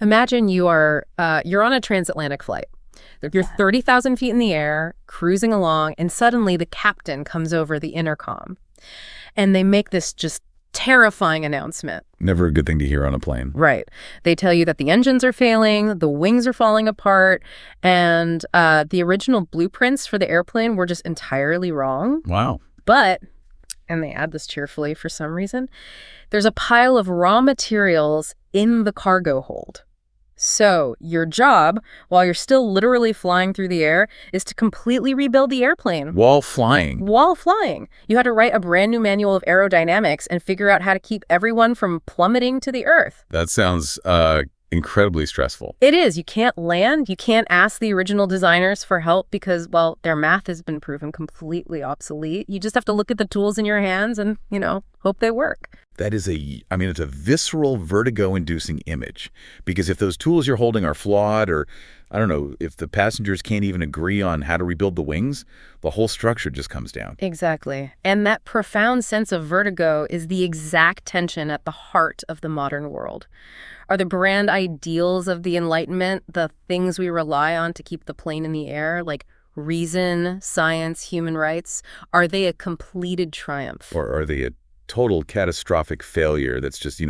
Imagine you're on a transatlantic flight. You're 30,000 feet in the air, cruising along, and suddenly the captain comes over the intercom. And they make this just terrifying announcement. Never a good thing to hear on a plane. Right. They tell you that the engines are failing, the wings are falling apart, and the original blueprints for the airplane were just entirely wrong. Wow. But, and they add this cheerfully for some reason, there's a pile of raw materials in the cargo hold. So your job, while you're still literally flying through the air, is to completely rebuild the airplane. While flying? While flying. You had to write a brand new manual of aerodynamics and figure out how to keep everyone from plummeting to the earth. That sounds incredibly stressful. It is. You can't land. You can't ask the original designers for help because, well, their math has been proven completely obsolete. You just have to look at the tools in your hands and, hope they work. That is it's a visceral, vertigo-inducing image. Because if those tools you're holding are flawed or, I don't know, if the passengers can't even agree on how to rebuild the wings, the whole structure just comes down. Exactly. And that profound sense of vertigo is the exact tension at the heart of the modern world. Are the grand ideals of the Enlightenment the things we rely on to keep the plane in the air, like reason, science, human rights? Are they a completed triumph? Or are they a total catastrophic failure that's just,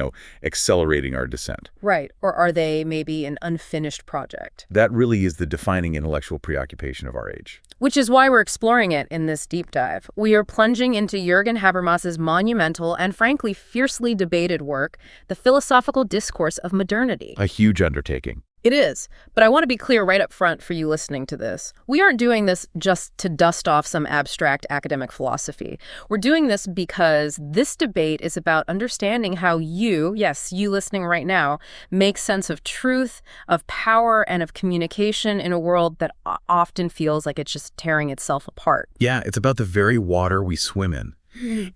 accelerating our descent? Right. Or are they maybe an unfinished project? That really is the defining intellectual preoccupation of our age. Which is why we're exploring it in this deep dive. We are plunging into Jürgen Habermas's monumental and frankly fiercely debated work, The Philosophical Discourse of Modernity. A huge undertaking. It is, but I want to be clear right up front for you listening to this. We aren't doing this just to dust off some abstract academic philosophy. We're doing this because this debate is about understanding how you, yes, you listening right now, make sense of truth, of power, and of communication in a world that often feels like it's just tearing itself apart. Yeah, it's about the very water we swim in.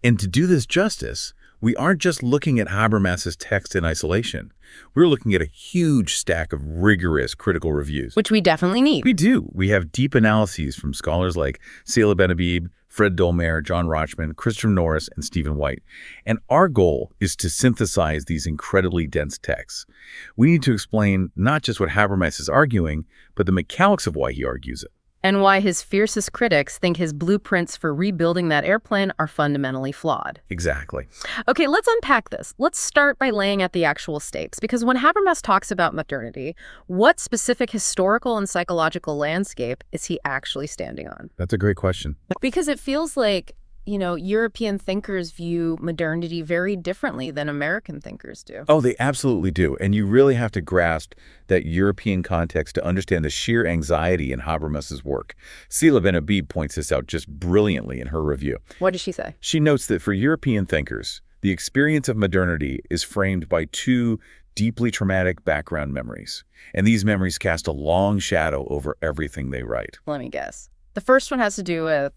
And to do this justice, we aren't just looking at Habermas's text in isolation. We're looking at a huge stack of rigorous critical reviews. Which we definitely need. We do. We have deep analyses from scholars like Seila Ben-Habib, Fred Dallmayr, John Rochman, Christopher Norris, and Stephen White. And our goal is to synthesize these incredibly dense texts. We need to explain not just what Habermas is arguing, but the mechanics of why he argues it. And why his fiercest critics think his blueprints for rebuilding that airplane are fundamentally flawed. Exactly. Okay, let's unpack this. Let's start by laying out the actual stakes. Because when Habermas talks about modernity, what specific historical and psychological landscape is he actually standing on? That's a great question. Because it feels like, European thinkers view modernity very differently than American thinkers do. Oh, they absolutely do. And you really have to grasp that European context to understand the sheer anxiety in Habermas's work. Seila Ben-Habib points this out just brilliantly in her review. What does she say? She notes that for European thinkers, the experience of modernity is framed by two deeply traumatic background memories. And these memories cast a long shadow over everything they write. Let me guess. The first one has to do with,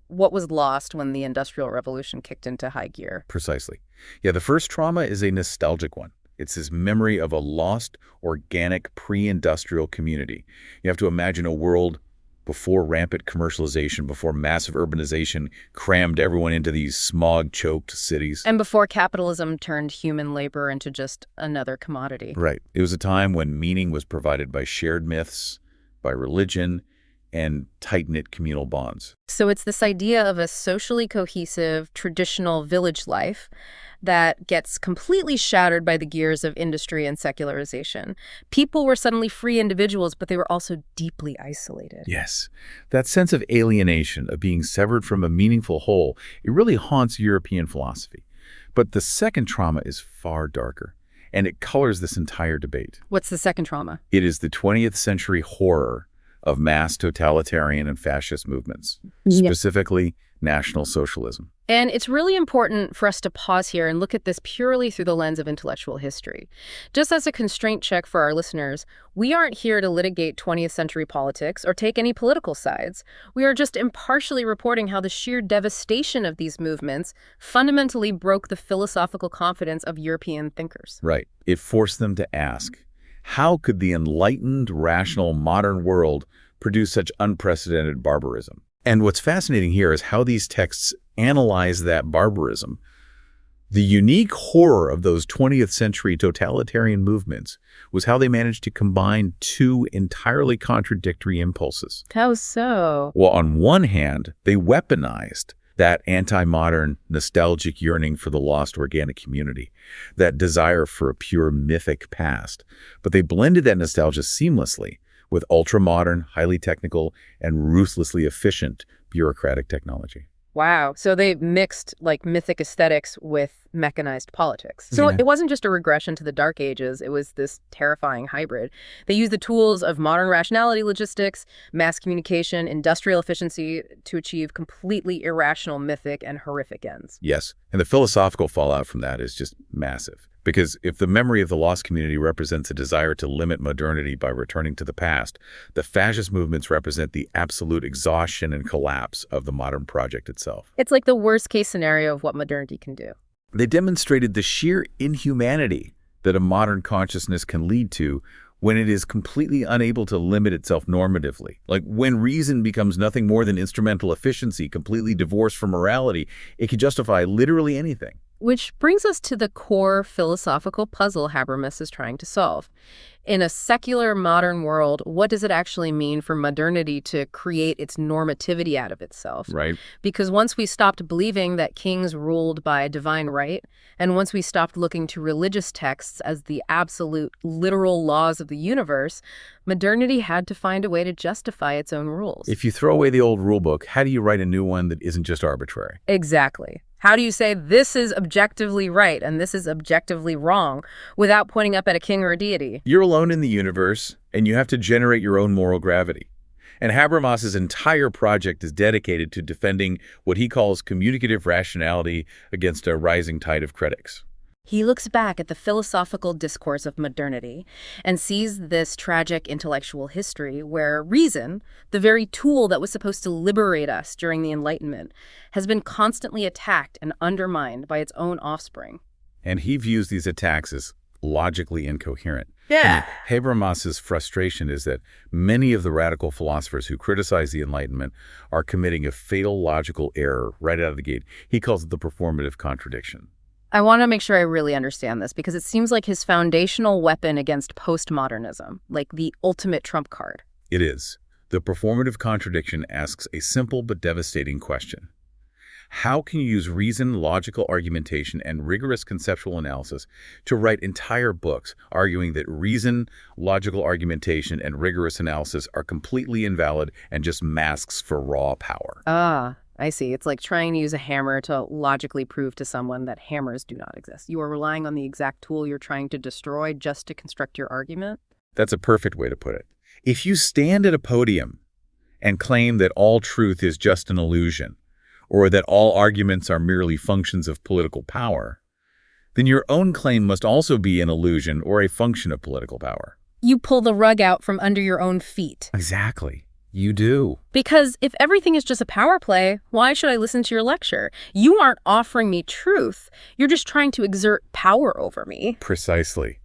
what was lost when the Industrial Revolution kicked into high gear. Precisely. Yeah, the first trauma is a nostalgic one. It's this memory of a lost, organic, pre-industrial community. You have to imagine a world before rampant commercialization, before massive urbanization crammed everyone into these smog-choked cities. And before capitalism turned human labor into just another commodity. Right. It was a time when meaning was provided by shared myths, by religion, and tight-knit communal bonds. So it's this idea of a socially cohesive, traditional village life that gets completely shattered by the gears of industry and secularization. People were suddenly free individuals, but they were also deeply isolated. Yes. That sense of alienation, of being severed from a meaningful whole, it really haunts European philosophy. But the second trauma is far darker, and it colors this entire debate. What's the second trauma? It is the 20th century horror of mass totalitarian and fascist movements, specifically National Socialism. And it's really important for us to pause here and look at this purely through the lens of intellectual history. Just as a constraint check for our listeners, we aren't here to litigate 20th century politics or take any political sides. We are just impartially reporting how the sheer devastation of these movements fundamentally broke the philosophical confidence of European thinkers. Right. It forced them to ask, how could the enlightened, rational, modern world produce such unprecedented barbarism? And what's fascinating here is how these texts analyze that barbarism. The unique horror of those 20th century totalitarian movements was how they managed to combine two entirely contradictory impulses. How so? Well, on one hand, they weaponized that anti-modern, nostalgic yearning for the lost organic community, that desire for a pure mythic past. But they blended that nostalgia seamlessly with ultra-modern, highly technical, and ruthlessly efficient bureaucratic technology. Wow. So they mixed like mythic aesthetics with mechanized politics. So it wasn't just a regression to the Dark Ages. It was this terrifying hybrid. They used the tools of modern rationality logistics, mass communication, industrial efficiency to achieve completely irrational mythic and horrific ends. Yes, and the philosophical fallout from that is just massive. Because if the memory of the lost community represents a desire to limit modernity by returning to the past, the fascist movements represent the absolute exhaustion and collapse of the modern project itself. It's like the worst case scenario of what modernity can do. They demonstrated the sheer inhumanity that a modern consciousness can lead to when it is completely unable to limit itself normatively. Like when reason becomes nothing more than instrumental efficiency, completely divorced from morality, it can justify literally anything. Which brings us to the core philosophical puzzle Habermas is trying to solve. In a secular modern world, what does it actually mean for modernity to create its normativity out of itself? Right. Because once we stopped believing that kings ruled by divine right, and once we stopped looking to religious texts as the absolute literal laws of the universe, modernity had to find a way to justify its own rules. If you throw away the old rule book, how do you write a new one that isn't just arbitrary? Exactly. How do you say this is objectively right and this is objectively wrong without pointing up at a king or a deity? You're alone in the universe, and you have to generate your own moral gravity. And Habermas's entire project is dedicated to defending what he calls communicative rationality against a rising tide of critics. He looks back at the philosophical discourse of modernity and sees this tragic intellectual history where reason, the very tool that was supposed to liberate us during the Enlightenment, has been constantly attacked and undermined by its own offspring. And he views these attacks as logically incoherent. Yeah. Habermas's frustration is that many of the radical philosophers who criticize the Enlightenment are committing a fatal logical error right out of the gate. He calls it the performative contradiction. I want to make sure I really understand this because it seems like his foundational weapon against postmodernism, like the ultimate trump card. It is. The performative contradiction asks a simple but devastating question. How can you use reason, logical argumentation, and rigorous conceptual analysis to write entire books arguing that reason, logical argumentation, and rigorous analysis are completely invalid and just masks for raw power? Ah, I see. It's like trying to use a hammer to logically prove to someone that hammers do not exist. You are relying on the exact tool you're trying to destroy just to construct your argument? That's a perfect way to put it. If you stand at a podium and claim that all truth is just an illusion, or that all arguments are merely functions of political power, then your own claim must also be an illusion or a function of political power. You pull the rug out from under your own feet. Exactly. You do. Because if everything is just a power play, why should I listen to your lecture? You aren't offering me truth. You're just trying to exert power over me. Precisely.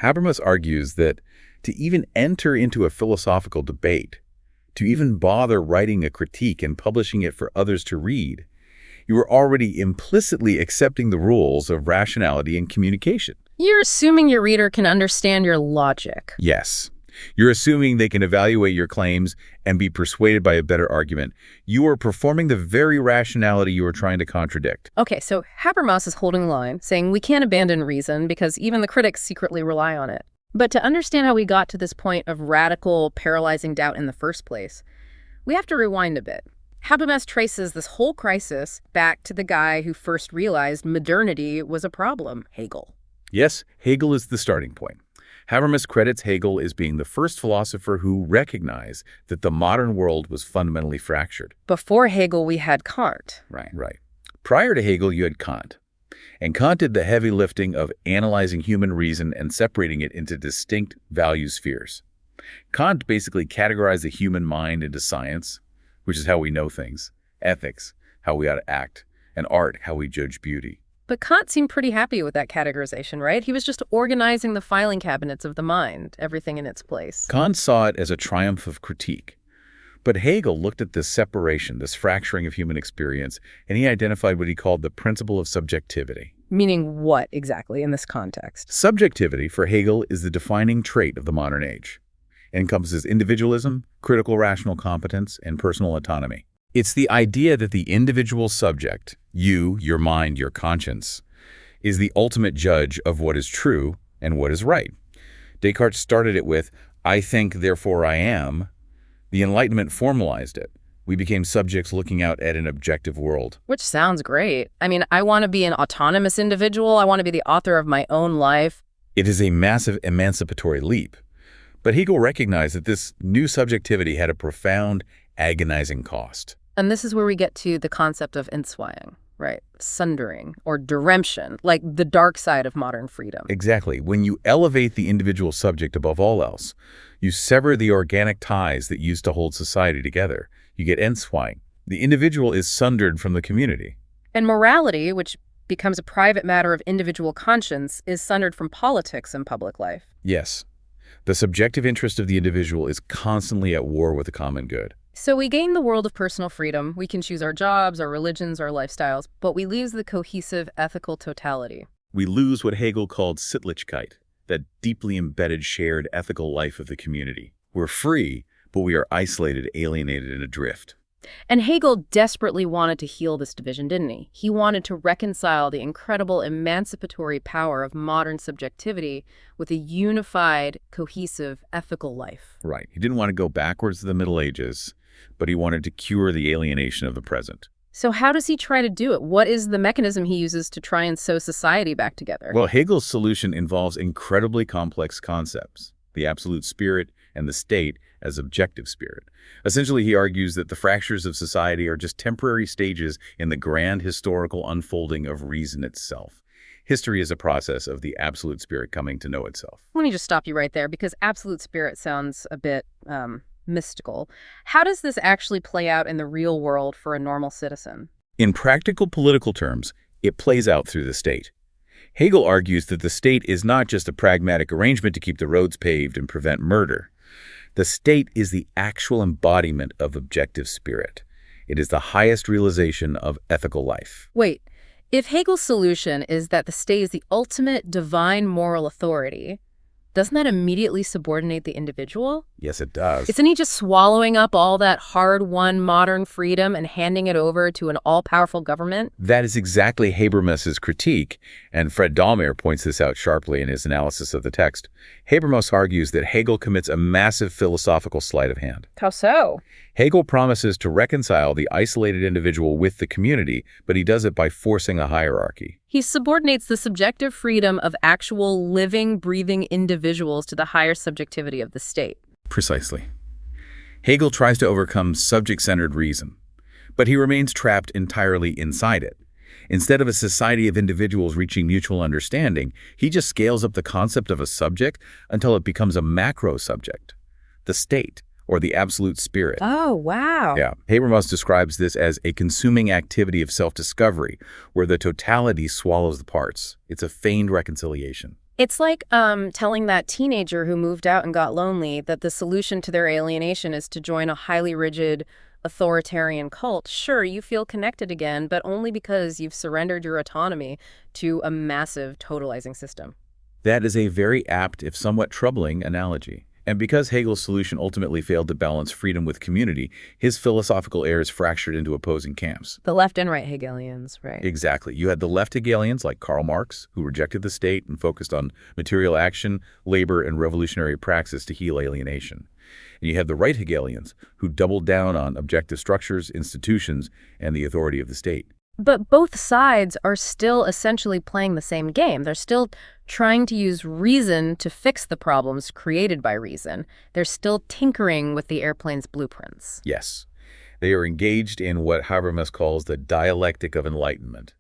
Habermas argues that to even enter into a philosophical debate, to even bother writing a critique and publishing it for others to read, you are already implicitly accepting the rules of rationality and communication. You're assuming your reader can understand your logic. Yes. You're assuming they can evaluate your claims and be persuaded by a better argument. You are performing the very rationality you are trying to contradict. Okay, so Habermas is holding the line, saying we can't abandon reason because even the critics secretly rely on it. But to understand how we got to this point of radical, paralyzing doubt in the first place, we have to rewind a bit. Habermas traces this whole crisis back to the guy who first realized modernity was a problem, Hegel. Yes, Hegel is the starting point. Habermas credits Hegel as being the first philosopher who recognized that the modern world was fundamentally fractured. Before Hegel, we had Kant. Right. Prior to Hegel, you had Kant. And Kant did the heavy lifting of analyzing human reason and separating it into distinct value spheres. Kant basically categorized the human mind into science, which is how we know things, ethics, how we ought to act, and art, how we judge beauty. But Kant seemed pretty happy with that categorization, right? He was just organizing the filing cabinets of the mind, everything in its place. Kant saw it as a triumph of critique. But Hegel looked at this separation, this fracturing of human experience, and he identified what he called the principle of subjectivity. Meaning what exactly in this context? Subjectivity for Hegel is the defining trait of the modern age. It encompasses individualism, critical rational competence, and personal autonomy. It's the idea that the individual subject, you, your mind, your conscience, is the ultimate judge of what is true and what is right. Descartes started it with, I think, therefore I am. The Enlightenment formalized it. We became subjects looking out at an objective world. Which sounds great. I mean, I want to be an autonomous individual. I want to be the author of my own life. It is a massive emancipatory leap. But Hegel recognized that this new subjectivity had a profound, agonizing cost. And this is where we get to the concept of Entzweiung, right? Sundering or deremption, like the dark side of modern freedom. Exactly. When you elevate the individual subject above all else, you sever the organic ties that used to hold society together. You get Entzweiung. The individual is sundered from the community. And morality, which becomes a private matter of individual conscience, is sundered from politics and public life. Yes. The subjective interest of the individual is constantly at war with the common good. So we gain the world of personal freedom. We can choose our jobs, our religions, our lifestyles, but we lose the cohesive ethical totality. We lose what Hegel called Sittlichkeit, that deeply embedded shared ethical life of the community. We're free, but we are isolated, alienated, and adrift. And Hegel desperately wanted to heal this division, didn't he? He wanted to reconcile the incredible emancipatory power of modern subjectivity with a unified, cohesive, ethical life. Right. He didn't want to go backwards to the Middle Ages, but he wanted to cure the alienation of the present. So how does he try to do it? What is the mechanism he uses to try and sew society back together? Well, Hegel's solution involves incredibly complex concepts, the absolute spirit and the state as objective spirit. Essentially, he argues that the fractures of society are just temporary stages in the grand historical unfolding of reason itself. History is a process of the absolute spirit coming to know itself. Let me just stop you right there, because absolute spirit sounds a bit mystical. How does this actually play out in the real world for a normal citizen? In practical political terms, it plays out through the state. Hegel argues that the state is not just a pragmatic arrangement to keep the roads paved and prevent murder. The state is the actual embodiment of objective spirit. It is the highest realization of ethical life. Wait, if Hegel's solution is that the state is the ultimate divine moral authority, doesn't that immediately subordinate the individual? Yes, it does. Isn't he just swallowing up all that hard-won modern freedom and handing it over to an all-powerful government? That is exactly Habermas's critique, and Fred Dallmayr points this out sharply in his analysis of the text. Habermas argues that Hegel commits a massive philosophical sleight of hand. How so? Hegel promises to reconcile the isolated individual with the community, but he does it by forcing a hierarchy. He subordinates the subjective freedom of actual living, breathing individuals to the higher subjectivity of the state. Precisely. Hegel tries to overcome subject-centered reason, but he remains trapped entirely inside it. Instead of a society of individuals reaching mutual understanding, he just scales up the concept of a subject until it becomes a macro-subject, the state, or the absolute spirit. Oh, wow. Yeah. Habermas describes this as a consuming activity of self-discovery, where the totality swallows the parts. It's a feigned reconciliation. It's like telling that teenager who moved out and got lonely that the solution to their alienation is to join a highly rigid, authoritarian cult. Sure, you feel connected again, but only because you've surrendered your autonomy to a massive totalizing system. That is a very apt, if somewhat troubling, analogy. And because Hegel's solution ultimately failed to balance freedom with community, his philosophical heirs fractured into opposing camps. The left and right Hegelians, right? Exactly. You had the left Hegelians like Karl Marx, who rejected the state and focused on material action, labor, and revolutionary praxis to heal alienation. And you had the right Hegelians, who doubled down on objective structures, institutions, and the authority of the state. But both sides are still essentially playing the same game. They're still trying to use reason to fix the problems created by reason. They're still tinkering with the airplane's blueprints. Yes. They are engaged in what Habermas calls the dialectic of enlightenment.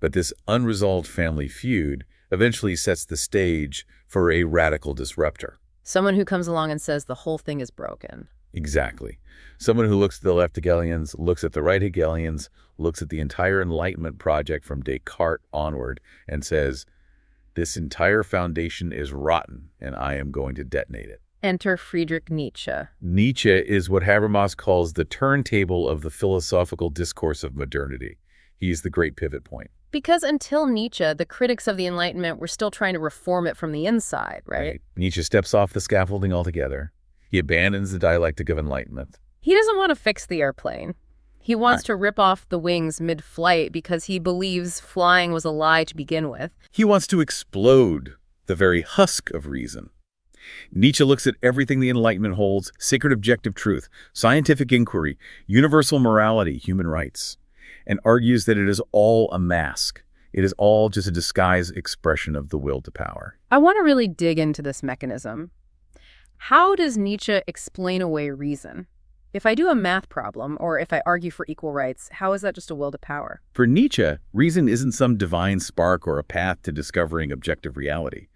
But this unresolved family feud eventually sets the stage for a radical disruptor. Someone who comes along and says the whole thing is broken. Exactly. Someone who looks at the left Hegelians, looks at the right Hegelians, looks at the entire Enlightenment project from Descartes onward, and says, this entire foundation is rotten, and I am going to detonate it. Enter Friedrich Nietzsche. Nietzsche is what Habermas calls the turntable of the philosophical discourse of modernity. He is the great pivot point. Because until Nietzsche, the critics of the Enlightenment were still trying to reform it from the inside, right? Nietzsche steps off the scaffolding altogether. He abandons the dialectic of Enlightenment. He doesn't want to fix the airplane. He wants to rip off the wings mid-flight because he believes flying was a lie to begin with. He wants to explode the very husk of reason. Nietzsche looks at everything the Enlightenment holds: sacred objective truth, scientific inquiry, universal morality, human rights, and argues that it is all a mask. It is all just a disguised expression of the will to power. I want to really dig into this mechanism. How does Nietzsche explain away reason? If I do a math problem, or if I argue for equal rights, how is that just a will to power? For Nietzsche, reason isn't some divine spark or a path to discovering objective reality.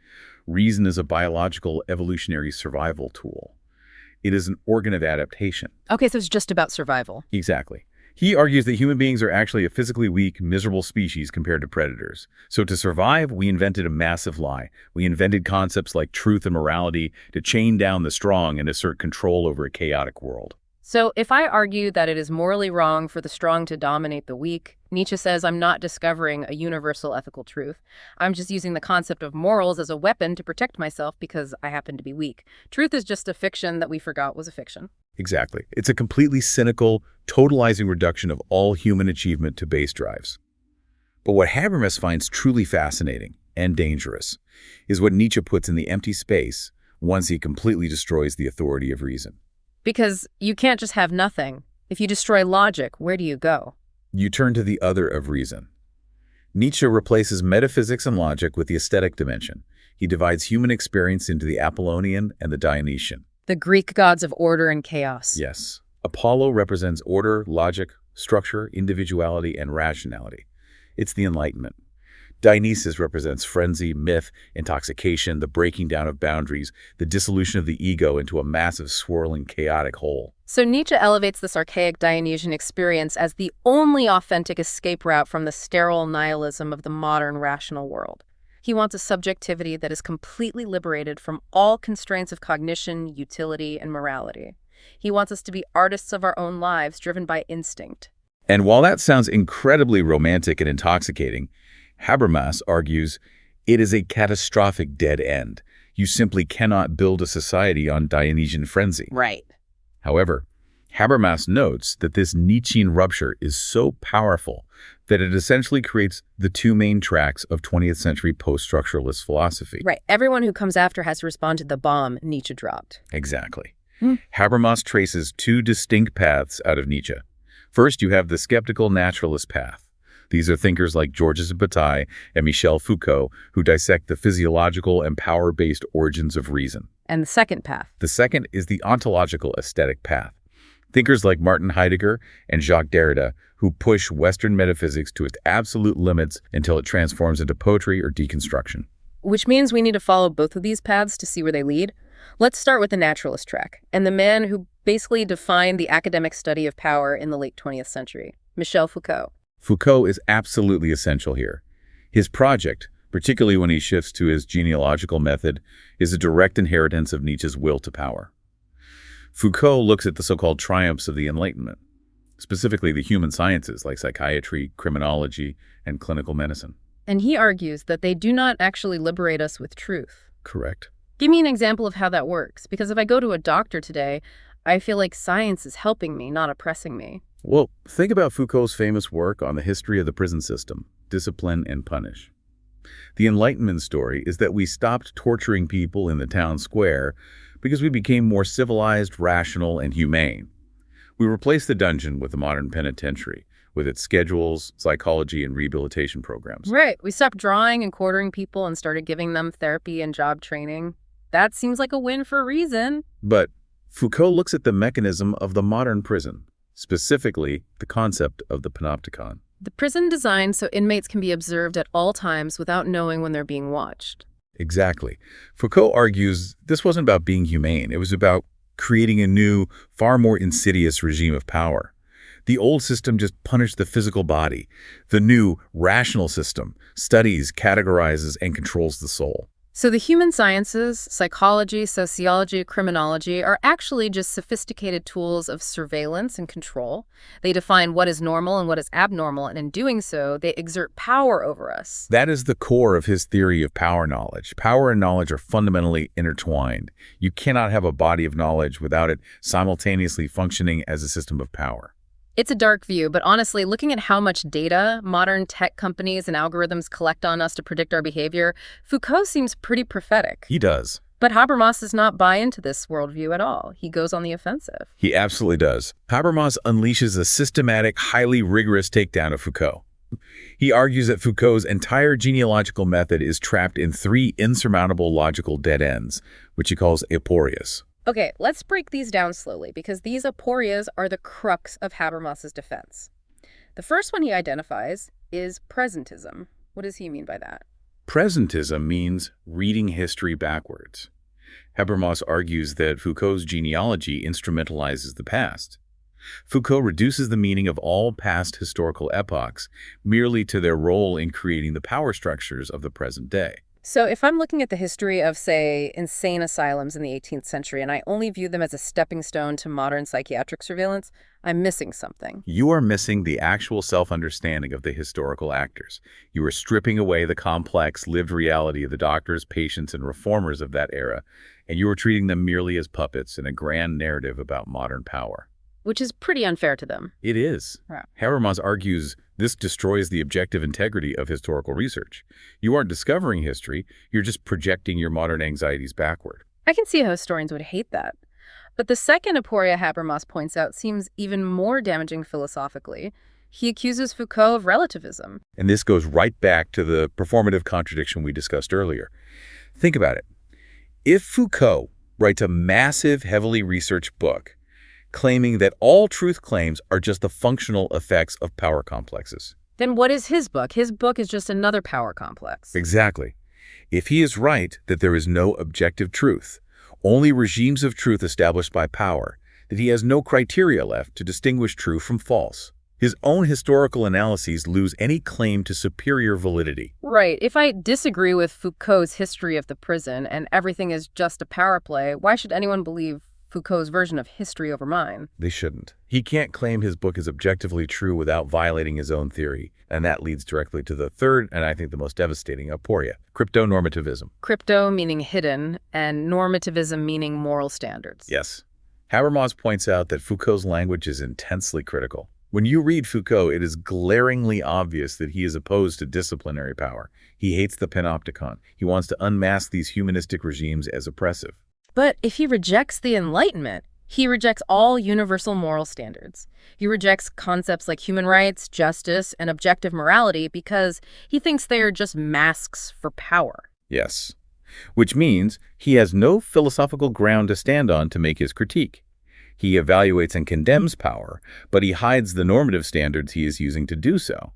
Reason is a biological evolutionary survival tool. It is an organ of adaptation. Okay, so it's just about survival. Exactly. He argues that human beings are actually a physically weak, miserable species compared to predators. So to survive, we invented a massive lie. We invented concepts like truth and morality to chain down the strong and assert control over a chaotic world. So if I argue that it is morally wrong for the strong to dominate the weak, Nietzsche says I'm not discovering a universal ethical truth. I'm just using the concept of morals as a weapon to protect myself because I happen to be weak. Truth is just a fiction that we forgot was a fiction. Exactly. It's a completely cynical, totalizing reduction of all human achievement to base drives. But what Habermas finds truly fascinating and dangerous is what Nietzsche puts in the empty space once he completely destroys the authority of reason. Because you can't just have nothing. If you destroy logic, where do you go? You turn to the other of reason. Nietzsche replaces metaphysics and logic with the aesthetic dimension. He divides human experience into the Apollonian and the Dionysian. The Greek gods of order and chaos. Yes. Apollo represents order, logic, structure, individuality, and rationality. It's the Enlightenment. Dionysus represents frenzy, myth, intoxication, the breaking down of boundaries, the dissolution of the ego into a massive, swirling, chaotic whole. So Nietzsche elevates this archaic Dionysian experience as the only authentic escape route from the sterile nihilism of the modern rational world. He wants a subjectivity that is completely liberated from all constraints of cognition, utility, and morality. He wants us to be artists of our own lives, driven by instinct. And while that sounds incredibly romantic and intoxicating, Habermas argues it is a catastrophic dead end. You simply cannot build a society on Dionysian frenzy. Right. However, Habermas notes that this Nietzschean rupture is so powerful that it essentially creates the two main tracks of 20th century post-structuralist philosophy. Right. Everyone who comes after has to respond to the bomb Nietzsche dropped. Exactly. Habermas traces two distinct paths out of Nietzsche. First, you have the skeptical naturalist path. These are thinkers like Georges Bataille and Michel Foucault who dissect the physiological and power-based origins of reason. And the second path? The second is the ontological aesthetic path. Thinkers like Martin Heidegger and Jacques Derrida who push Western metaphysics to its absolute limits until it transforms into poetry or deconstruction. Which means we need to follow both of these paths to see where they lead. Let's start with the naturalist track and the man who basically defined the academic study of power in the late 20th century, Michel Foucault. Foucault is absolutely essential here. His project, particularly when he shifts to his genealogical method, is a direct inheritance of Nietzsche's will to power. Foucault looks at the so-called triumphs of the Enlightenment, specifically the human sciences like psychiatry, criminology, and clinical medicine. And he argues that they do not actually liberate us with truth. Correct. Give me an example of how that works, because if I go to a doctor today, I feel like science is helping me, not oppressing me. Well, think about Foucault's famous work on the history of the prison system, Discipline and Punish. The Enlightenment story is that we stopped torturing people in the town square because we became more civilized, rational, and humane. We replaced the dungeon with the modern penitentiary, with its schedules, psychology, and rehabilitation programs. Right. We stopped drawing and quartering people and started giving them therapy and job training. That seems like a win for reason. But Foucault looks at the mechanism of the modern prison, specifically the concept of the panopticon. The prison designed so inmates can be observed at all times without knowing when they're being watched. Exactly. Foucault argues this wasn't about being humane. It was about creating a new, far more insidious regime of power. The old system just punished the physical body. The new, rational system studies, categorizes, and controls the soul. So the human sciences, psychology, sociology, criminology, are actually just sophisticated tools of surveillance and control. They define what is normal and what is abnormal, and in doing so, they exert power over us. That is the core of his theory of power knowledge. Power and knowledge are fundamentally intertwined. You cannot have a body of knowledge without it simultaneously functioning as a system of power. It's a dark view, but honestly, looking at how much data modern tech companies and algorithms collect on us to predict our behavior, Foucault seems pretty prophetic. He does. But Habermas does not buy into this worldview at all. He goes on the offensive. He absolutely does. Habermas unleashes a systematic, highly rigorous takedown of Foucault. He argues that Foucault's entire genealogical method is trapped in three insurmountable logical dead ends, which he calls aporias. Okay, let's break these down slowly, because these aporias are the crux of Habermas's defense. The first one he identifies is presentism. What does he mean by that? Presentism means reading history backwards. Habermas argues that Foucault's genealogy instrumentalizes the past. Foucault reduces the meaning of all past historical epochs merely to their role in creating the power structures of the present day. So if I'm looking at the history of, say, insane asylums in the 18th century, and I only view them as a stepping stone to modern psychiatric surveillance, I'm missing something. You are missing the actual self-understanding of the historical actors. You are stripping away the complex, lived reality of the doctors, patients, and reformers of that era, and you are treating them merely as puppets in a grand narrative about modern power. Which is pretty unfair to them. It is. Yeah. Habermas argues this destroys the objective integrity of historical research. You aren't discovering history, you're just projecting your modern anxieties backward. I can see how historians would hate that. But the second aporia Habermas points out seems even more damaging philosophically. He accuses Foucault of relativism. And this goes right back to the performative contradiction we discussed earlier. Think about it. If Foucault writes a massive, heavily researched book claiming that all truth claims are just the functional effects of power complexes, then what is his book? His book is just another power complex. Exactly. If he is right that there is no objective truth, only regimes of truth established by power, that he has no criteria left to distinguish true from false, his own historical analyses lose any claim to superior validity. Right. If I disagree with Foucault's history of the prison and everything is just a power play, why should anyone believe Foucault's version of history over mine? They shouldn't. He can't claim his book is objectively true without violating his own theory. And that leads directly to the third, and I think the most devastating, aporia, crypto-normativism. Crypto meaning hidden, and normativism meaning moral standards. Yes. Habermas points out that Foucault's language is intensely critical. When you read Foucault, it is glaringly obvious that he is opposed to disciplinary power. He hates the panopticon. He wants to unmask these humanistic regimes as oppressive. But if he rejects the Enlightenment, he rejects all universal moral standards. He rejects concepts like human rights, justice, and objective morality because he thinks they are just masks for power. Yes. Which means he has no philosophical ground to stand on to make his critique. He evaluates and condemns power, but he hides the normative standards he is using to do so.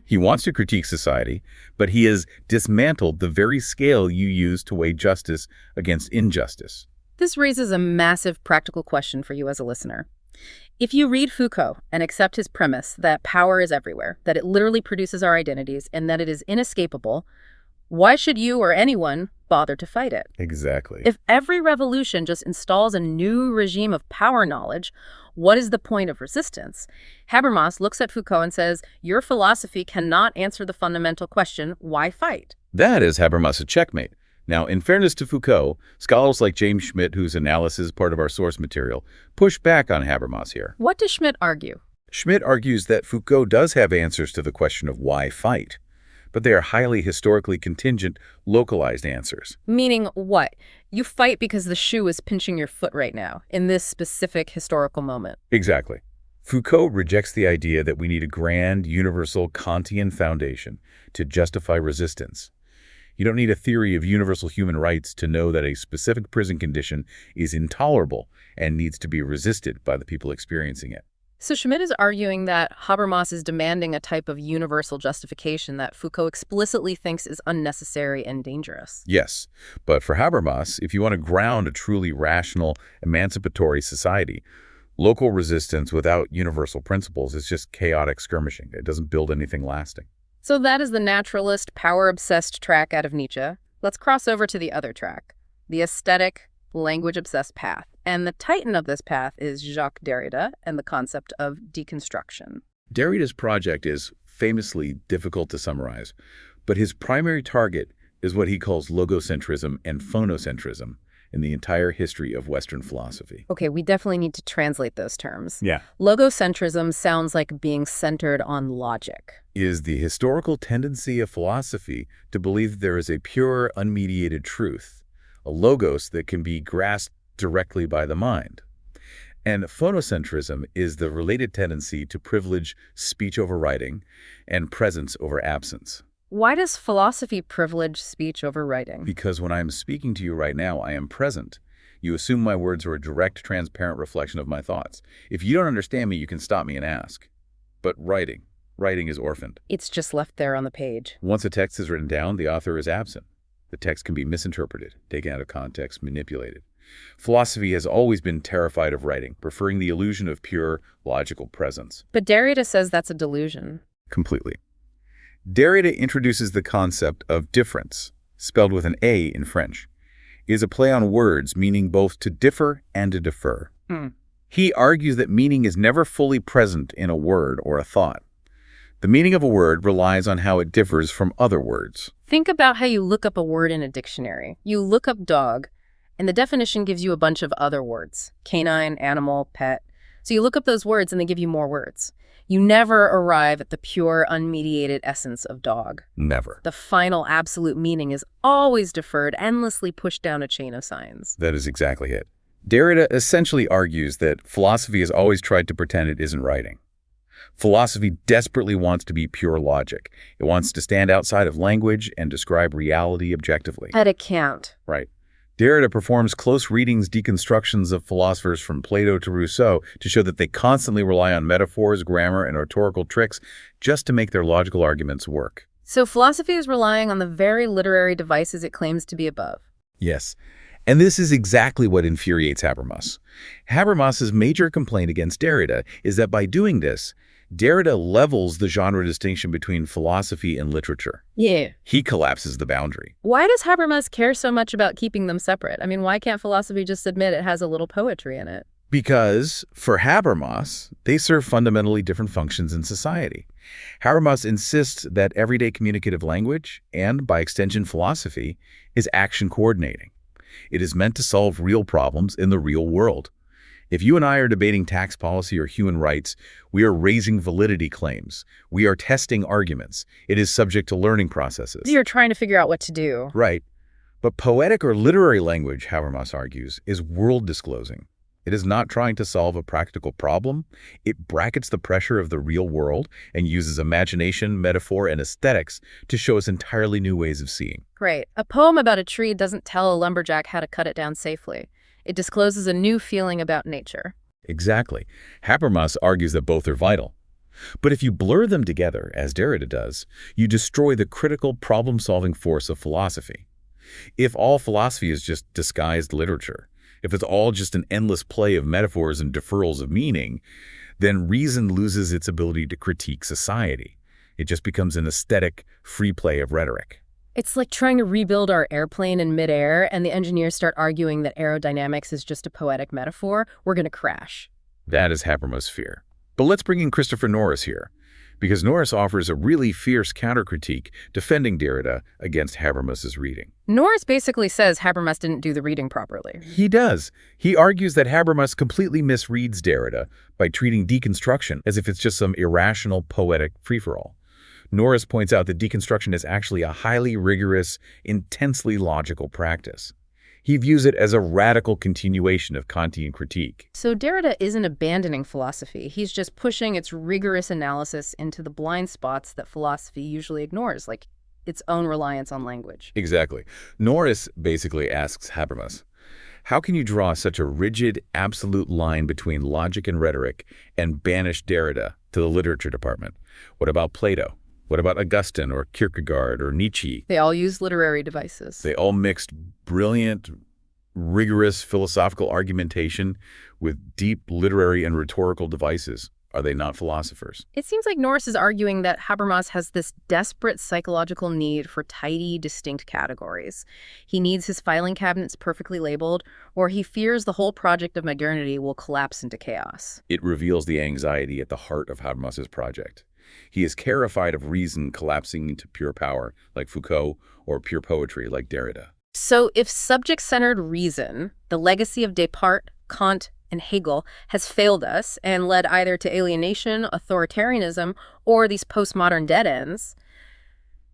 He wants to critique society, but he has dismantled the very scale you use to weigh justice against injustice. This raises a massive practical question for you as a listener. If you read Foucault and accept his premise that power is everywhere, that it literally produces our identities, and that it is inescapable, why should you or anyone bother to fight it? Exactly. If every revolution just installs a new regime of power knowledge, what is the point of resistance? Habermas looks at Foucault and says, your philosophy cannot answer the fundamental question, why fight? That is Habermas' checkmate. Now, in fairness to Foucault, scholars like James Schmidt, whose analysis is part of our source material, push back on Habermas here. What does Schmidt argue? Schmidt argues that Foucault does have answers to the question of why fight, but they are highly historically contingent, localized answers. Meaning what? You fight because the shoe is pinching your foot right now, in this specific historical moment. Exactly. Foucault rejects the idea that we need a grand, universal Kantian foundation to justify resistance. You don't need a theory of universal human rights to know that a specific prison condition is intolerable and needs to be resisted by the people experiencing it. So Schmidt is arguing that Habermas is demanding a type of universal justification that Foucault explicitly thinks is unnecessary and dangerous. Yes, but for Habermas, if you want to ground a truly rational, emancipatory society, local resistance without universal principles is just chaotic skirmishing. It doesn't build anything lasting. So that is the naturalist, power-obsessed track out of Nietzsche. Let's cross over to the other track, the aesthetic, language-obsessed path. And the titan of this path is Jacques Derrida and the concept of deconstruction. Derrida's project is famously difficult to summarize, but his primary target is what he calls logocentrism and phonocentrism in the entire history of Western philosophy. Okay, we definitely need to translate those terms. Yeah. Logocentrism sounds like being centered on logic. Is the historical tendency of philosophy to believe that there is a pure, unmediated truth, a logos that can be grasped directly by the mind. And phonocentrism is the related tendency to privilege speech over writing and presence over absence. Why does philosophy privilege speech over writing? Because when I am speaking to you right now, I am present. You assume my words are a direct, transparent reflection of my thoughts. If you don't understand me, you can stop me and ask. But writing is orphaned. It's just left there on the page. Once a text is written down, the author is absent. The text can be misinterpreted, taken out of context, manipulated. Philosophy has always been terrified of writing, preferring the illusion of pure, logical presence. But Derrida says that's a delusion. Completely. Derrida introduces the concept of difference, spelled with an A in French. It is a play on words meaning both to differ and to defer. He argues that meaning is never fully present in a word or a thought. The meaning of a word relies on how it differs from other words. Think about how you look up a word in a dictionary. You look up dog, and the definition gives you a bunch of other words. Canine, animal, pet. So you look up those words and they give you more words. You never arrive at the pure, unmediated essence of dog. Never. The final absolute meaning is always deferred, endlessly pushed down a chain of signs. That is exactly it. Derrida essentially argues that philosophy has always tried to pretend it isn't writing. Philosophy desperately wants to be pure logic. It wants to stand outside of language and describe reality objectively. But it can't. Right. Derrida performs close readings, deconstructions of philosophers from Plato to Rousseau to show that they constantly rely on metaphors, grammar, and rhetorical tricks just to make their logical arguments work. So philosophy is relying on the very literary devices it claims to be above. Yes. And this is exactly what infuriates Habermas. Habermas's major complaint against Derrida is that by doing this, Derrida levels the genre distinction between philosophy and literature. Yeah. He collapses the boundary. Why does Habermas care so much about keeping them separate? I mean, why can't philosophy just admit it has a little poetry in it? Because, for Habermas, they serve fundamentally different functions in society. Habermas insists that everyday communicative language, and by extension philosophy, is action coordinating. It is meant to solve real problems in the real world. If you and I are debating tax policy or human rights, we are raising validity claims. We are testing arguments. It is subject to learning processes. You're trying to figure out what to do. Right. But poetic or literary language, Habermas argues, is world disclosing. It is not trying to solve a practical problem. It brackets the pressure of the real world and uses imagination, metaphor, and aesthetics to show us entirely new ways of seeing. Great. A poem about a tree doesn't tell a lumberjack how to cut it down safely. It discloses a new feeling about nature. Exactly. Habermas argues that both are vital. But if you blur them together, as Derrida does, you destroy the critical problem-solving force of philosophy. If all philosophy is just disguised literature, if it's all just an endless play of metaphors and deferrals of meaning, then reason loses its ability to critique society. It just becomes an aesthetic, free play of rhetoric. It's like trying to rebuild our airplane in midair and the engineers start arguing that aerodynamics is just a poetic metaphor. We're going to crash. That is Habermas' fear. But let's bring in Christopher Norris here, because Norris offers a really fierce counter-critique defending Derrida against Habermas's reading. Norris basically says Habermas didn't do the reading properly. He does. He argues that Habermas completely misreads Derrida by treating deconstruction as if it's just some irrational, poetic free-for-all. Norris points out that deconstruction is actually a highly rigorous, intensely logical practice. He views it as a radical continuation of Kantian critique. So Derrida isn't abandoning philosophy. He's just pushing its rigorous analysis into the blind spots that philosophy usually ignores, like its own reliance on language. Exactly. Norris basically asks Habermas, how can you draw such a rigid, absolute line between logic and rhetoric and banish Derrida to the literature department? What about Plato? What about Augustine or Kierkegaard or Nietzsche? They all use literary devices. They all mixed brilliant, rigorous philosophical argumentation with deep literary and rhetorical devices. Are they not philosophers? It seems like Norris is arguing that Habermas has this desperate psychological need for tidy, distinct categories. He needs his filing cabinets perfectly labeled, or he fears the whole project of modernity will collapse into chaos. It reveals the anxiety at the heart of Habermas's project. He is terrified of reason collapsing into pure power, like Foucault, or pure poetry, like Derrida. So if subject-centered reason, the legacy of Descartes, Kant, and Hegel, has failed us and led either to alienation, authoritarianism, or these postmodern dead ends,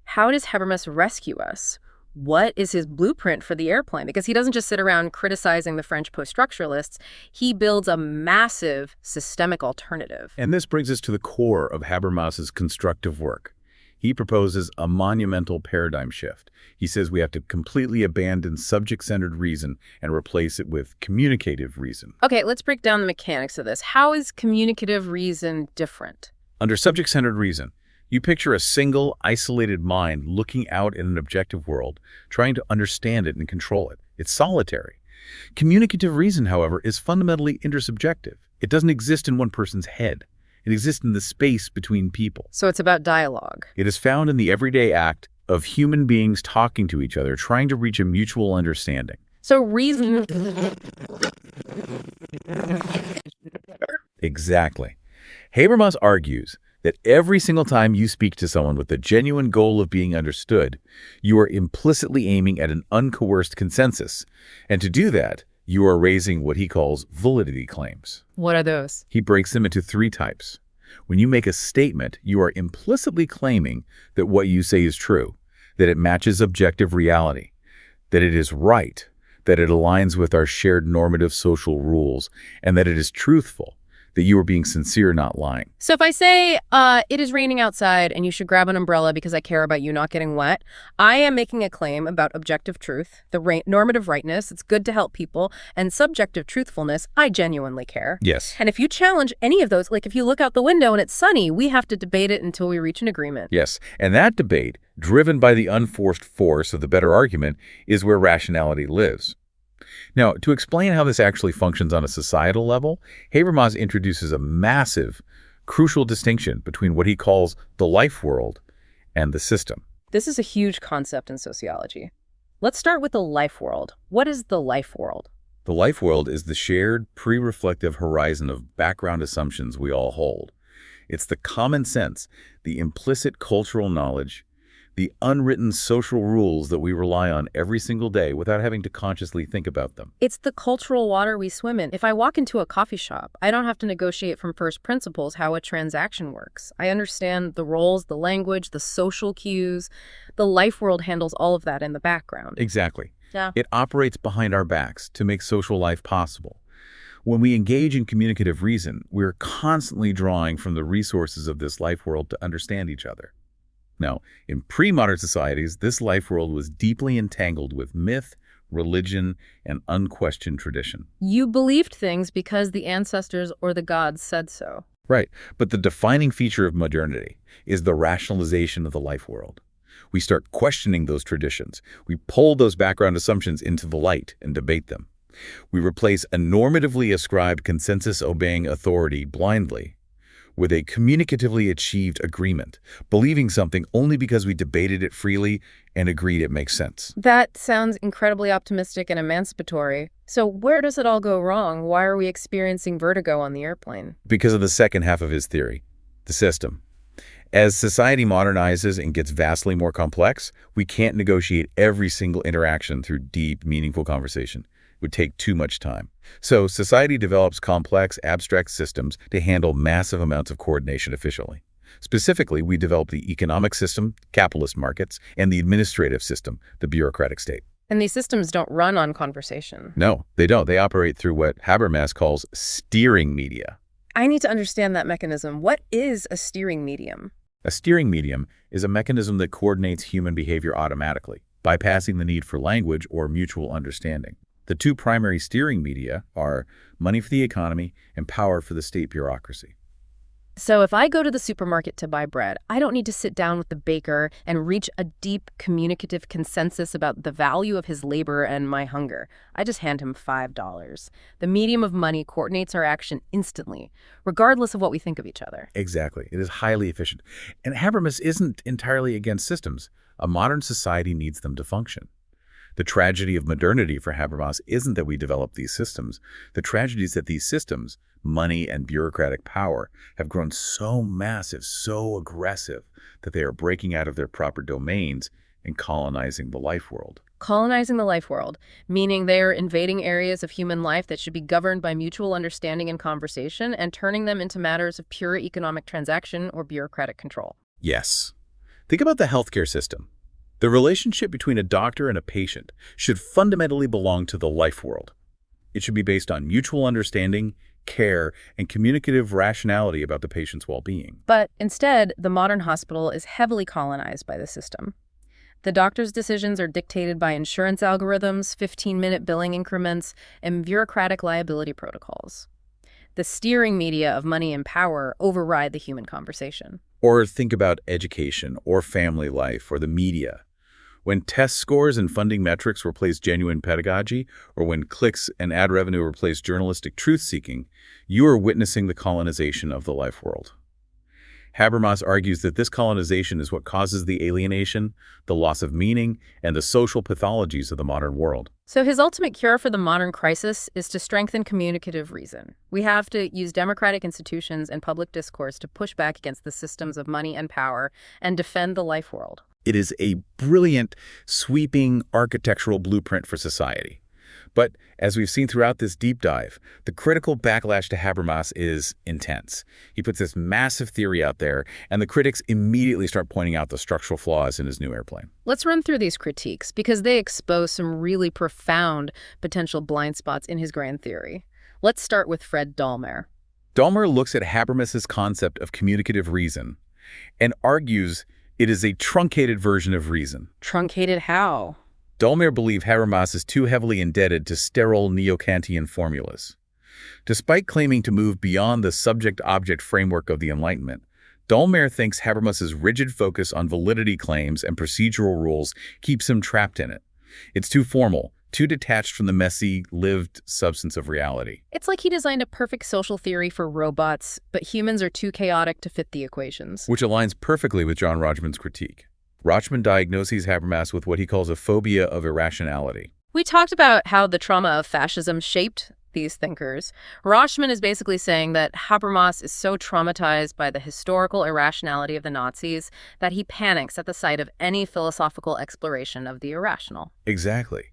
how does Habermas rescue us? What is his blueprint for the airplane? Because he doesn't just sit around criticizing the French post-structuralists. He builds a massive systemic alternative. And this brings us to the core of Habermas's constructive work. He proposes a monumental paradigm shift. He says we have to completely abandon subject-centered reason and replace it with communicative reason. Okay, let's break down the mechanics of this. How is communicative reason different? Under subject-centered reason, you picture a single, isolated mind looking out in an objective world, trying to understand it and control it. It's solitary. Communicative reason, however, is fundamentally intersubjective. It doesn't exist in one person's head. It exists in the space between people. So it's about dialogue. It is found in the everyday act of human beings talking to each other, trying to reach a mutual understanding. So reason... Exactly. Habermas argues that every single time you speak to someone with the genuine goal of being understood, you are implicitly aiming at an uncoerced consensus. And to do that, you are raising what he calls validity claims. What are those? He breaks them into three types. When you make a statement, you are implicitly claiming that what you say is true, that it matches objective reality, that it is right, that it aligns with our shared normative social rules, and that it is truthful, that you are being sincere, not lying. So if I say, it is raining outside and you should grab an umbrella because I care about you not getting wet, I am making a claim about objective truth, the normative rightness, it's good to help people, and subjective truthfulness, I genuinely care. Yes. And if you challenge any of those, like if you look out the window and it's sunny, we have to debate it until we reach an agreement. Yes. And that debate, driven by the unforced force of the better argument, is where rationality lives. Now, to explain how this actually functions on a societal level, Habermas introduces a massive, crucial distinction between what he calls the life world and the system. This is a huge concept in sociology. Let's start with the life world. What is the life world? The life world is the shared, pre-reflective horizon of background assumptions we all hold. It's the common sense, the implicit cultural knowledge, the unwritten social rules that we rely on every single day without having to consciously think about them. It's the cultural water we swim in. If I walk into a coffee shop, I don't have to negotiate from first principles how a transaction works. I understand the roles, the language, the social cues. The life world handles all of that in the background. Exactly. Yeah. It operates behind our backs to make social life possible. When we engage in communicative reason, we're constantly drawing from the resources of this life world to understand each other. Now, in pre-modern societies, this life world was deeply entangled with myth, religion, and unquestioned tradition. You believed things because the ancestors or the gods said so. Right, but the defining feature of modernity is the rationalization of the life world. We start questioning those traditions. We pull those background assumptions into the light and debate them. We replace a normatively ascribed consensus-obeying authority blindly with a communicatively achieved agreement, believing something only because we debated it freely and agreed it makes sense. That sounds incredibly optimistic and emancipatory. So where does it all go wrong? Why are we experiencing vertigo on the airplane? Because of the second half of his theory, the system. As society modernizes and gets vastly more complex, we can't negotiate every single interaction through deep, meaningful conversation. Would take too much time. So society develops complex, abstract systems to handle massive amounts of coordination efficiently. Specifically, we develop the economic system, capitalist markets, and the administrative system, the bureaucratic state. And these systems don't run on conversation. No, they don't. They operate through what Habermas calls steering media. I need to understand that mechanism. What is a steering medium? A steering medium is a mechanism that coordinates human behavior automatically, bypassing the need for language or mutual understanding. The two primary steering media are money for the economy and power for the state bureaucracy. So if I go to the supermarket to buy bread, I don't need to sit down with the baker and reach a deep communicative consensus about the value of his labor and my hunger. I just hand him $5. The medium of money coordinates our action instantly, regardless of what we think of each other. Exactly. It is highly efficient. And Habermas isn't entirely against systems. A modern society needs them to function. The tragedy of modernity for Habermas isn't that we develop these systems. The tragedy is that these systems, money and bureaucratic power, have grown so massive, so aggressive, that they are breaking out of their proper domains and colonizing the life world. Colonizing the life world, meaning they are invading areas of human life that should be governed by mutual understanding and conversation and turning them into matters of pure economic transaction or bureaucratic control. Yes. Think about the healthcare system. The relationship between a doctor and a patient should fundamentally belong to the life world. It should be based on mutual understanding, care, and communicative rationality about the patient's well-being. But instead, the modern hospital is heavily colonized by the system. The doctor's decisions are dictated by insurance algorithms, 15-minute billing increments, and bureaucratic liability protocols. The steering media of money and power override the human conversation. Or think about education or family life or the media. When test scores and funding metrics replace genuine pedagogy, or when clicks and ad revenue replace journalistic truth-seeking, you are witnessing the colonization of the life world. Habermas argues that this colonization is what causes the alienation, the loss of meaning, and the social pathologies of the modern world. So his ultimate cure for the modern crisis is to strengthen communicative reason. We have to use democratic institutions and public discourse to push back against the systems of money and power and defend the life world. It is a brilliant, sweeping architectural blueprint for society. But as we've seen throughout this deep dive, the critical backlash to Habermas is intense. He puts this massive theory out there, and the critics immediately start pointing out the structural flaws in his new airplane. Let's run through these critiques, because they expose some really profound potential blind spots in his grand theory. Let's start with Fred Dallmayr. Dallmayr looks at Habermas's concept of communicative reason and argues it is a truncated version of reason. Truncated how? Dallmayr believes Habermas is too heavily indebted to sterile neo-Kantian formulas. Despite claiming to move beyond the subject-object framework of the Enlightenment, Dallmayr thinks Habermas's rigid focus on validity claims and procedural rules keeps him trapped in it. It's too formal, too detached from the messy, lived substance of reality. It's like he designed a perfect social theory for robots, but humans are too chaotic to fit the equations. Which aligns perfectly with John Rachman's critique. Rachman diagnoses Habermas with what he calls a phobia of irrationality. We talked about how the trauma of fascism shaped these thinkers. Rachman is basically saying that Habermas is so traumatized by the historical irrationality of the Nazis that he panics at the sight of any philosophical exploration of the irrational. Exactly.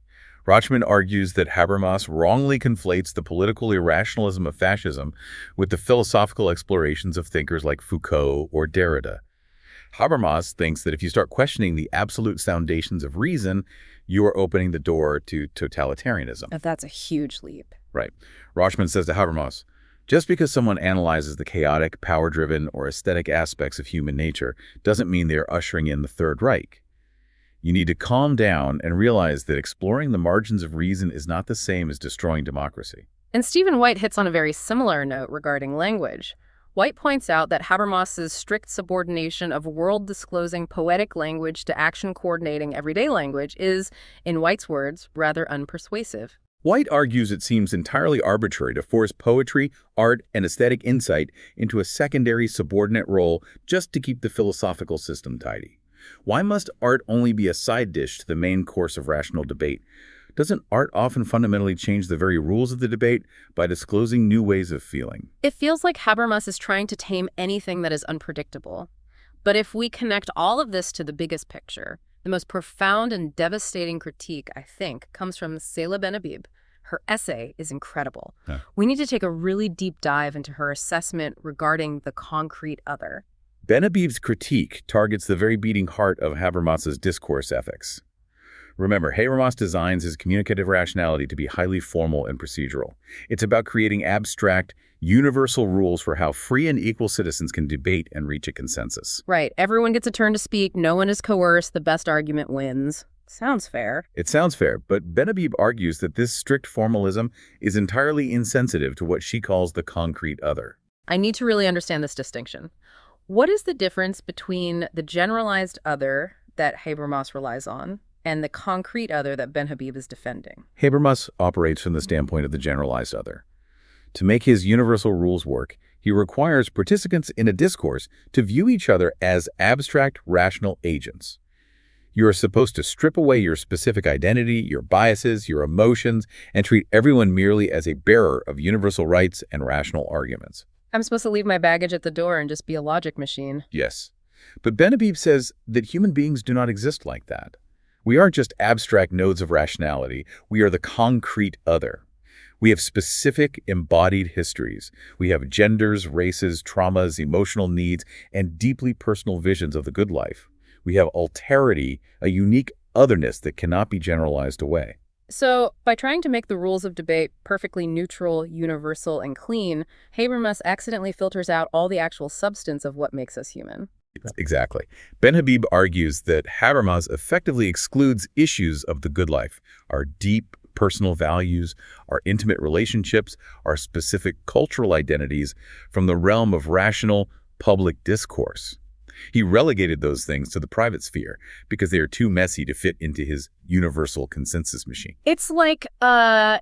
Rachman argues that Habermas wrongly conflates the political irrationalism of fascism with the philosophical explorations of thinkers like Foucault or Derrida. Habermas thinks that if you start questioning the absolute foundations of reason, you are opening the door to totalitarianism. That's a huge leap. Right. Rachman says to Habermas, just because someone analyzes the chaotic, power-driven, or aesthetic aspects of human nature doesn't mean they are ushering in the Third Reich. You need to calm down and realize that exploring the margins of reason is not the same as destroying democracy. And Stephen White hits on a very similar note regarding language. White points out that Habermas's strict subordination of world-disclosing poetic language to action-coordinating everyday language is, in White's words, rather unpersuasive. White argues it seems entirely arbitrary to force poetry, art, and aesthetic insight into a secondary subordinate role just to keep the philosophical system tidy. Why must art only be a side dish to the main course of rational debate? Doesn't art often fundamentally change the very rules of the debate by disclosing new ways of feeling? It feels like Habermas is trying to tame anything that is unpredictable. But if we connect all of this to the biggest picture, the most profound and devastating critique, I think, comes from Selah Ben-Habib. Her essay is incredible. Yeah. We need to take a really deep dive into her assessment regarding the concrete other. Ben-Habib's critique targets the very beating heart of Habermas's discourse ethics. Remember, Habermas designs his communicative rationality to be highly formal and procedural. It's about creating abstract, universal rules for how free and equal citizens can debate and reach a consensus. Right. Everyone gets a turn to speak. No one is coerced. The best argument wins. Sounds fair. It sounds fair, but Ben-Habib argues that this strict formalism is entirely insensitive to what she calls the concrete other. I need to really understand this distinction. What is the difference between the generalized other that Habermas relies on and the concrete other that Ben Habib is defending? Habermas operates from the standpoint of the generalized other. To make his universal rules work, he requires participants in a discourse to view each other as abstract, rational agents. You are supposed to strip away your specific identity, your biases, your emotions, and treat everyone merely as a bearer of universal rights and rational arguments. I'm supposed to leave my baggage at the door and just be a logic machine. Yes. But Ben Habib says that human beings do not exist like that. We aren't just abstract nodes of rationality. We are the concrete other. We have specific embodied histories. We have genders, races, traumas, emotional needs, and deeply personal visions of the good life. We have alterity, a unique otherness that cannot be generalized away. So, by trying to make the rules of debate perfectly neutral, universal, and clean, Habermas accidentally filters out all the actual substance of what makes us human. Exactly. Ben Habib argues that Habermas effectively excludes issues of the good life, our deep personal values, our intimate relationships, our specific cultural identities, from the realm of rational public discourse. He relegated those things to the private sphere because they are too messy to fit into his universal consensus machine. It's like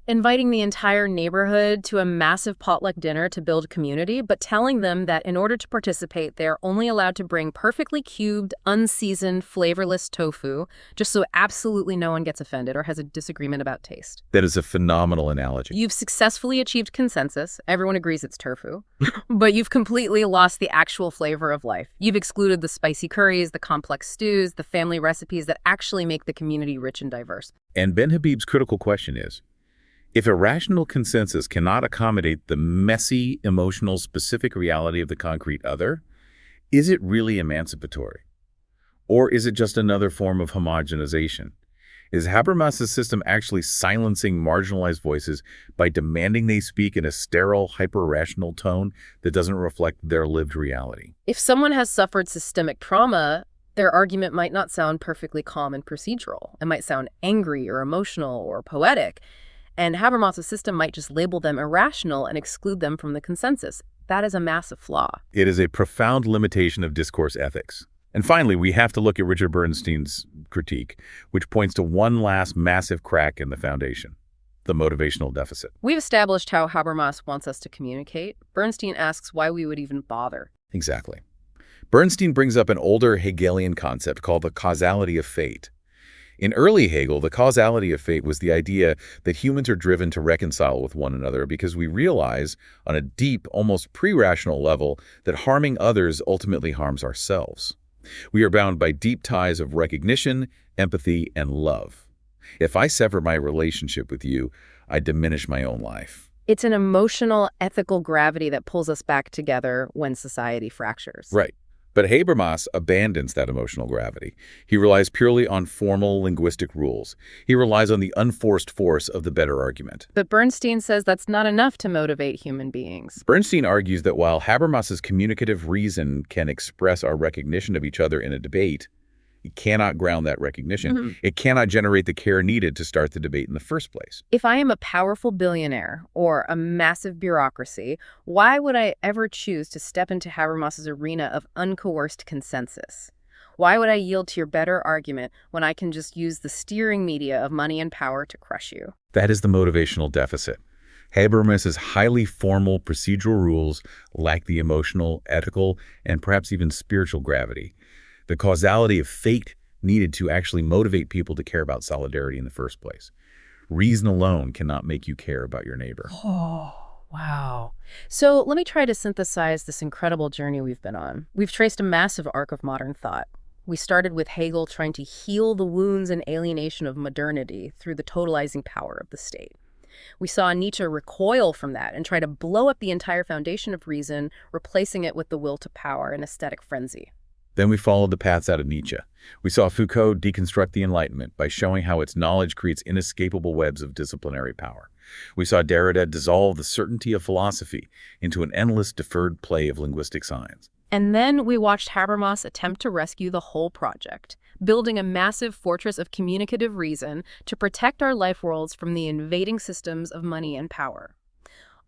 inviting the entire neighborhood to a massive potluck dinner to build community, but telling them that in order to participate, they're only allowed to bring perfectly cubed, unseasoned, flavorless tofu, just so absolutely no one gets offended or has a disagreement about taste. That is a phenomenal analogy. You've successfully achieved consensus. Everyone agrees it's tofu. But you've completely lost the actual flavor of life. You've excluded the spicy curries, the complex stews, the family recipes that actually make the community rich and diverse. And Ben Habib's critical question is, if a rational consensus cannot accommodate the messy, emotional, specific reality of the concrete other, is it really emancipatory? Or is it just another form of homogenization? Is Habermas's system actually silencing marginalized voices by demanding they speak in a sterile, hyper-rational tone that doesn't reflect their lived reality? If someone has suffered systemic trauma, their argument might not sound perfectly calm and procedural. It might sound angry or emotional or poetic. And Habermas's system might just label them irrational and exclude them from the consensus. That is a massive flaw. It is a profound limitation of discourse ethics. And finally, we have to look at Richard Bernstein's critique, which points to one last massive crack in the foundation, the motivational deficit. We've established how Habermas wants us to communicate. Bernstein asks why we would even bother. Exactly. Bernstein brings up an older Hegelian concept called the causality of fate. In early Hegel, the causality of fate was the idea that humans are driven to reconcile with one another because we realize on a deep, almost pre-rational level that harming others ultimately harms ourselves. We are bound by deep ties of recognition, empathy, and love. If I sever my relationship with you, I diminish my own life. It's an emotional, ethical gravity that pulls us back together when society fractures. Right. But Habermas abandons that emotional gravity. He relies purely on formal linguistic rules. He relies on the unforced force of the better argument. But Bernstein says that's not enough to motivate human beings. Bernstein argues that while Habermas's communicative reason can express our recognition of each other in a debate, it cannot ground that recognition. It cannot generate the care needed to start the debate in the first place. If I am a powerful billionaire or a massive bureaucracy, why would I ever choose to step into Habermas's arena of uncoerced consensus? Why would I yield to your better argument when I can just use the steering media of money and power to crush you? That is the motivational deficit. Habermas's highly formal procedural rules lack the emotional, ethical, and perhaps even spiritual gravity. The causality of fate needed to actually motivate people to care about solidarity in the first place. Reason alone cannot make you care about your neighbor. Oh, wow. So let me try to synthesize this incredible journey we've been on. We've traced a massive arc of modern thought. We started with Hegel trying to heal the wounds and alienation of modernity through the totalizing power of the state. We saw Nietzsche recoil from that and try to blow up the entire foundation of reason, replacing it with the will to power and aesthetic frenzy. Then we followed the paths out of Nietzsche. We saw Foucault deconstruct the Enlightenment by showing how its knowledge creates inescapable webs of disciplinary power. We saw Derrida dissolve the certainty of philosophy into an endless deferred play of linguistic science. And then we watched Habermas attempt to rescue the whole project, building a massive fortress of communicative reason to protect our life worlds from the invading systems of money and power.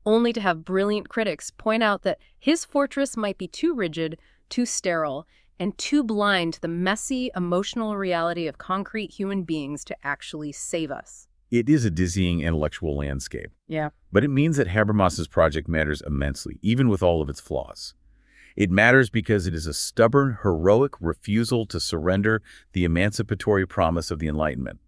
only to have brilliant critics point out that his fortress might be too rigid, too sterile, and too blind to the messy, emotional reality of concrete human beings to actually save us. It is a dizzying intellectual landscape. Yeah. But it means that Habermas's project matters immensely, even with all of its flaws. It matters because it is a stubborn, heroic refusal to surrender the emancipatory promise of the Enlightenment.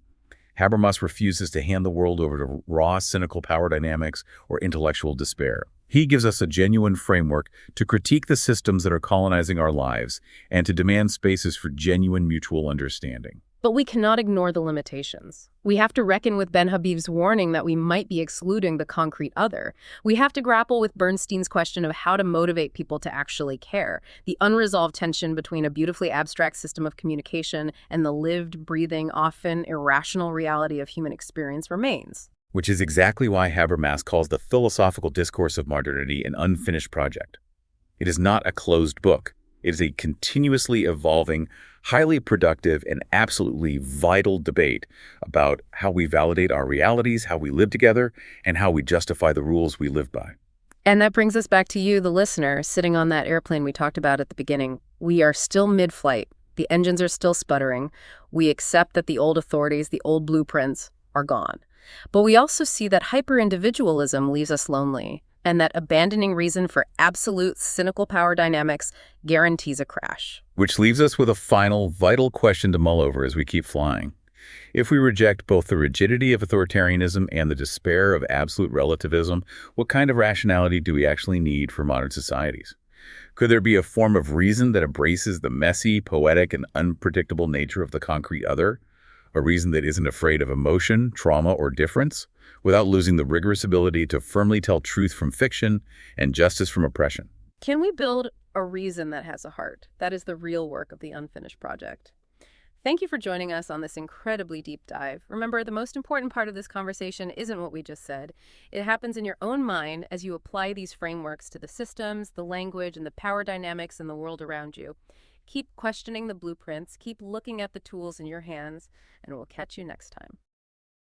Habermas refuses to hand the world over to raw, cynical power dynamics or intellectual despair. He gives us a genuine framework to critique the systems that are colonizing our lives and to demand spaces for genuine mutual understanding. But we cannot ignore the limitations. We have to reckon with Ben Habib's warning that we might be excluding the concrete other. We have to grapple with Bernstein's question of how to motivate people to actually care. The unresolved tension between a beautifully abstract system of communication and the lived, breathing, often irrational reality of human experience remains. Which is exactly why Habermas calls the philosophical discourse of modernity an unfinished project. It is not a closed book. It is a continuously evolving, highly productive, and absolutely vital debate about how we validate our realities, how we live together, and how we justify the rules we live by. And that brings us back to you, the listener, sitting on that airplane we talked about at the beginning. We are still mid-flight. The engines are still sputtering. We accept that the old authorities, the old blueprints, are gone. But we also see that hyper-individualism leaves us lonely, and that abandoning reason for absolute cynical power dynamics guarantees a crash. Which leaves us with a final, vital question to mull over as we keep flying. If we reject both the rigidity of authoritarianism and the despair of absolute relativism, what kind of rationality do we actually need for modern societies? Could there be a form of reason that embraces the messy, poetic, and unpredictable nature of the concrete other? A reason that isn't afraid of emotion, trauma, or difference, without losing the rigorous ability to firmly tell truth from fiction and justice from oppression? Can we build a reason that has a heart? That is the real work of the unfinished project. Thank you for joining us on this incredibly deep dive. Remember, the most important part of this conversation isn't what we just said. It happens in your own mind as you apply these frameworks to the systems, the language, and the power dynamics in the world around you. Keep questioning the blueprints, keep looking at the tools in your hands, and we'll catch you next time.